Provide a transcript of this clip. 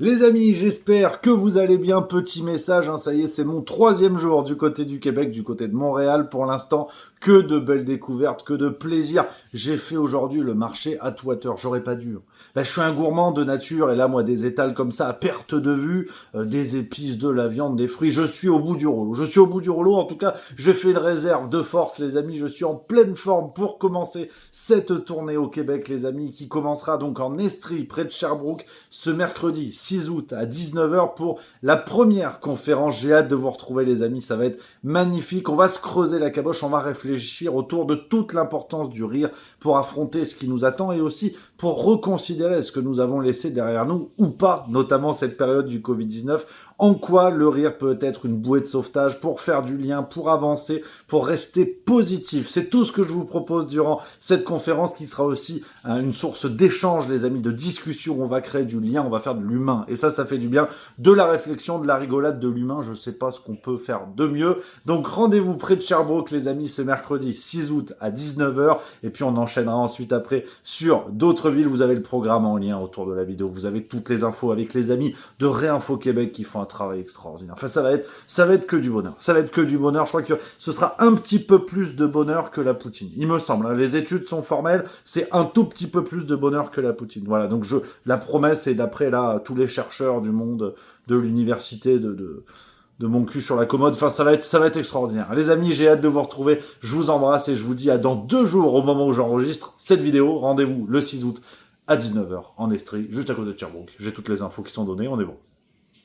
Les amis, j'espère que vous allez bien. Petit message, ça y est, c'est mon 3e jour du côté du Québec, du côté de Montréal. Pour l'instant, que de belles découvertes, que de plaisir. J'ai fait aujourd'hui le marché Atwater. J'aurais pas dû. Là, je suis un gourmand de nature et là, moi, des étals comme ça à perte de vue, des épices, de la viande, des fruits. Je suis au bout du rouleau. Je suis au bout du rouleau. En tout cas, je fais une réserve de force, les amis. Je suis en pleine forme pour commencer cette tournée au Québec, les amis, qui commencera donc en Estrie, près de Sherbrooke, ce mercredi 6 août à 19h pour la première conférence. J'ai hâte de vous retrouver, les amis, ça va être magnifique. On va se creuser la caboche, on va réfléchir autour de toute l'importance du rire pour affronter ce qui nous attend et aussi pour reconsidérer ce que nous avons laissé derrière nous ou pas, notamment cette période du Covid-19. En quoi le rire peut être une bouée de sauvetage pour faire du lien, pour avancer, pour rester positif. C'est tout ce que je vous propose durant cette conférence qui sera aussi une source d'échange, les amis, de discussion. On va créer du lien, on va faire de l'humain. Et ça fait du bien. De la réflexion, de la rigolade, de l'humain. Je sais pas ce qu'on peut faire de mieux. Donc rendez-vous près de Sherbrooke, les amis, ce mercredi 6 août à 19h. Et puis on enchaînera ensuite après sur d'autres villes. Vous avez le programme en lien autour de la vidéo. Vous avez toutes les infos avec les amis de Réinfo Québec qui font un travail extraordinaire. Enfin, ça va être que du bonheur. Ça va être que du bonheur. Je crois que ce sera un petit peu plus de bonheur que la poutine. Il me semble. Les études sont formelles. C'est un tout petit peu plus de bonheur que la poutine. Voilà. Donc la promesse est d'après là tous les chercheurs du monde de l'université de mon cul sur la commode. Enfin, ça va être extraordinaire. Les amis, j'ai hâte de vous retrouver. Je vous embrasse et je vous dis à dans 2 jours au moment où j'enregistre cette vidéo. Rendez-vous le 6 août à 19h en Estrie, juste à côté de Sherbrooke. J'ai toutes les infos qui sont données. On est bon.